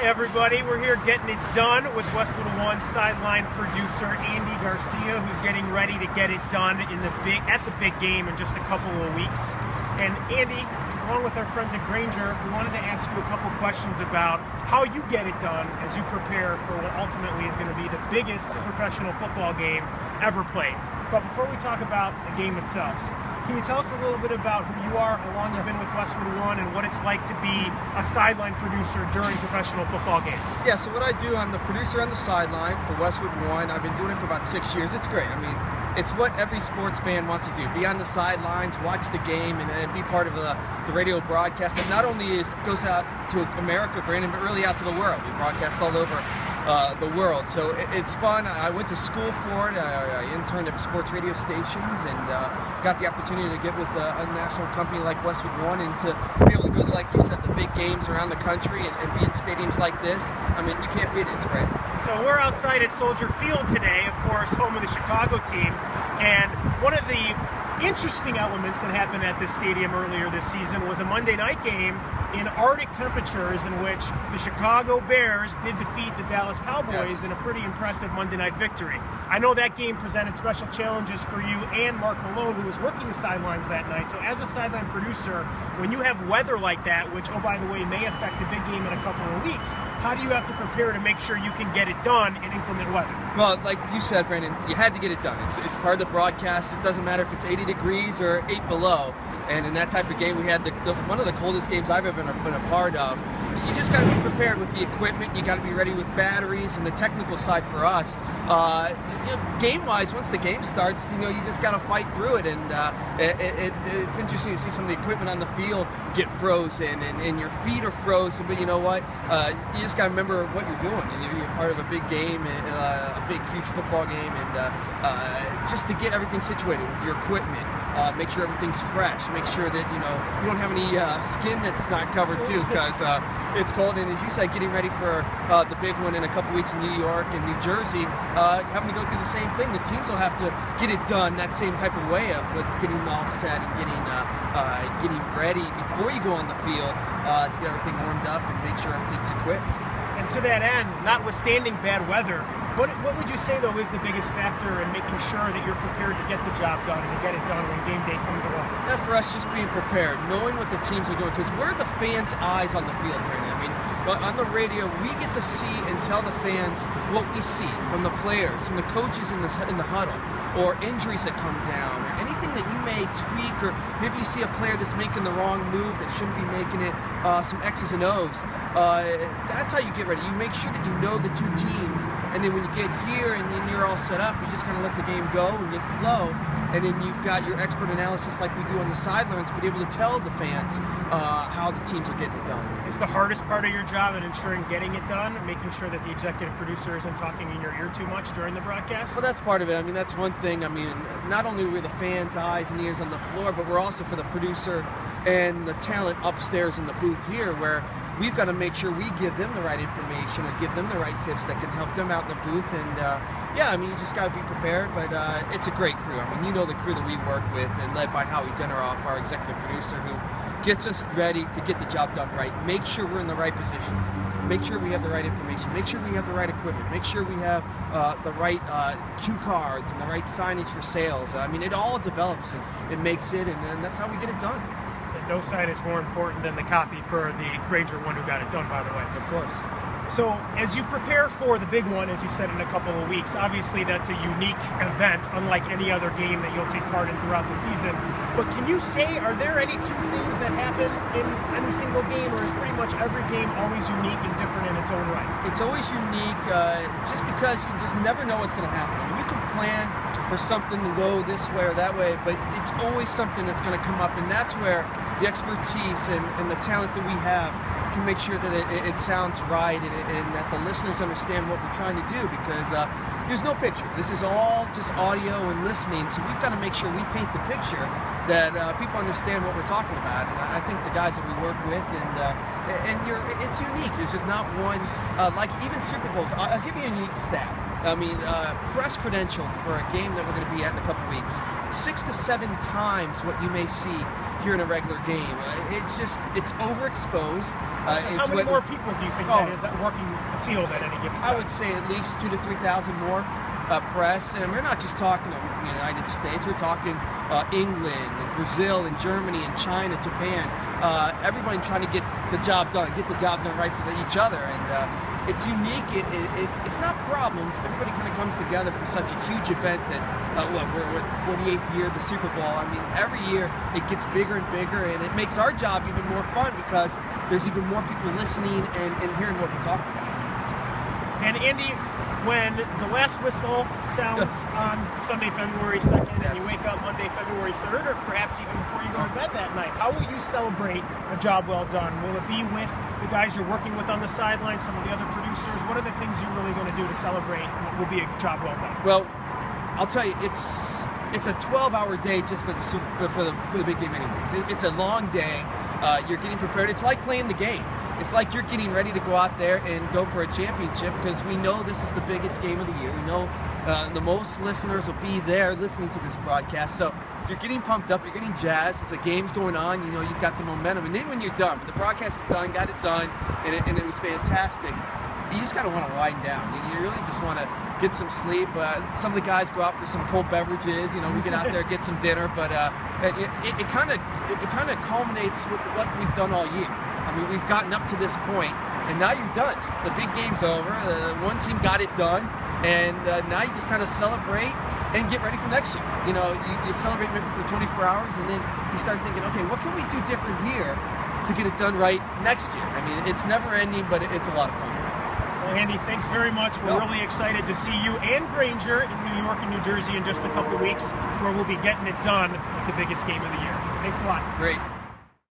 Hi everybody, we're here getting it done with WestwoodOne sideline producer Andy Garcia, who's getting ready to get it done at the big game in just a couple of weeks. And Andy, along with our friends at Grainger, we wanted to ask you a couple questions about how you get it done as you prepare for what ultimately is going to be the biggest professional football game ever played. But before we talk about the game itself, can you tell us a little bit about who you are, how long you've been with WestwoodOne, and what it's like to be a sideline producer during professional football games? Yeah, so what I do, I'm the producer on the sideline for WestwoodOne. I've been doing it for about 6 years. It's great. I mean, it's what every sports fan wants to do. Be on the sidelines, watch the game, and be part of the radio broadcast that not only goes out to America, Brandon, but really out to the world. We broadcast all over the world. So it's fun. I went to school for it. I interned at sports radio stations and got the opportunity to get with a national company like WestwoodOne and to be able to go to, like you said, the big games around the country and be in stadiums like this. I mean, you can't beat it. It's great. So we're outside at Soldier Field today, of course, home of the Chicago team. And one of the interesting elements that happened at this stadium earlier this season was a Monday night game in Arctic temperatures in which the Chicago Bears did defeat the Dallas Cowboys in a pretty impressive Monday night victory. I know that game presented special challenges for you and Mark Malone, who was working the sidelines that night. So as a sideline producer, when you have weather like that, which, oh, by the way, may affect the big game in a couple of weeks, how do you have to prepare to make sure you can get it done in inclement weather? Well, like you said, Brandon, you had to get it done. It's part of the broadcast. It doesn't matter if it's 80 degrees or 8 below. And in that type of game, we had one of the coldest games I've ever been a part of. You just got to be prepared with the equipment. You got to be ready with batteries and the technical side for us. Game-wise, once the game starts, you just got to fight through it. And it's interesting to see some of the equipment on the field get frozen and your feet are frozen. But you know what? You just got to remember what you're doing. You're part of a big game, a big, huge football game, and just to get everything situated with your equipment. Make sure everything's fresh. Make sure that you don't have any skin that's not covered too, because it's cold. And as you said, getting ready for the big one in a couple weeks in New York and New Jersey, having to go through the same thing. The teams will have to get it done that same type of way of getting all set and getting ready before you go on the field to get everything warmed up and make sure everything's equipped. And to that end, notwithstanding bad weather, what would you say, though, is the biggest factor in making sure that you're prepared to get the job done and to get it done when game day comes along? Yeah, for us, just being prepared, knowing what the teams are doing, because we're the fans' eyes on the field, Brandon. I mean, on the radio, we get to see and tell the fans what we see from the players, from the coaches in the huddle, or injuries that come down, or anything that you may tweak, or maybe you see a player that's making the wrong move that shouldn't be making it, some X's and O's. That's how you get ready. You make sure that you know the two teams, and then when you get here and then you're all set up, you just kind of let the game go and let it flow, and then you've got your expert analysis like we do on the sidelines, but able to tell the fans how the teams are getting it done. Is the hardest part of your job in ensuring getting it done, making sure that the executive producer isn't talking in your ear too much during the broadcast? Well, that's part of it. I mean, that's one thing. I mean, not only are we the fans' eyes and ears on the floor, but we're also for the producer and the talent upstairs in the booth here, where we've got to make sure we give them the right information or give them the right tips that can help them out in the booth. And yeah, I mean, you just got to be prepared, but it's a great crew. I mean, you know the crew that we work with, and led by Howie Deneroff, our executive producer, who gets us ready to get the job done right. Make sure we're in the right positions. Make sure we have the right information. Make sure we have the right equipment. Make sure we have the right cue cards and the right signage for sales. I mean, it all develops and it makes it, and that's how we get it done. No signage more important than the copy for the Grainger one who got it done, by the way. Of course. So as you prepare for the big one, as you said, in a couple of weeks, obviously that's a unique event, unlike any other game that you'll take part in throughout the season. But can you say, are there any two things that happen in any single game, or is pretty much every game always unique and different in its own right? It's always unique just because you just never know what's going to happen. I mean, you can plan for something to go this way or that way, but it's always something that's going to come up, and that's where the expertise and the talent that we have can make sure that it sounds right and that the listeners understand what we're trying to do, because there's no pictures. This is all just audio and listening, so we've got to make sure we paint the picture that people understand what we're talking about. And I think the guys that we work with, it's unique. There's just not one, like even Super Bowls. I'll give you a unique stat. I mean, press credentialed for a game that we're going to be at in a couple weeks, 6 to 7 times what you may see here in a regular game. It's overexposed. How many more people do you think that is working the field at any given time? I would say at least 2,000 to 3,000 more press, and we're not just talking the United States. We're talking England and Brazil and Germany and China, Japan. Everybody trying to get the job done right for each other, and it's unique. It's not problems. Everybody kind of comes together for such a huge event that we're at the 48th year of the Super Bowl. I mean, every year it gets bigger and bigger, and it makes our job even more fun because there's even more people listening and hearing what we're talking about. And Andy, when the last whistle sounds on Sunday, February 2nd, and you wake up Monday, February 3rd, or perhaps even before you go to bed that night, how will you celebrate a job well done? Will it be with the guys you're working with on the sideline, some of the other producers? What are the things you're really going to do to celebrate what will be a job well done? Well, I'll tell you, it's a 12-hour day just for the big game anyways. It's a long day. You're getting prepared. It's like playing the game. It's like you're getting ready to go out there and go for a championship because we know this is the biggest game of the year. We know the most listeners will be there listening to this broadcast. So you're getting pumped up. You're getting jazzed. As the game's going on, you've got the momentum. And then when you're done, when the broadcast is done, got it done, and it was fantastic, you just kind of want to wind down. You really just want to get some sleep. Some of the guys go out for some cold beverages. We get out there, get some dinner. But it kind of culminates with what we've done all year. I mean, we've gotten up to this point, and now you're done. The big game's over. One team got it done, and now you just kind of celebrate and get ready for next year. You celebrate maybe for 24 hours, and then you start thinking, okay, what can we do different here to get it done right next year? I mean, it's never ending, but it's a lot of fun. Well, Andy, thanks very much. We're really excited to see you and Grainger in New York and New Jersey in just a couple weeks, where we'll be getting it done at the biggest game of the year. Thanks a lot. Great.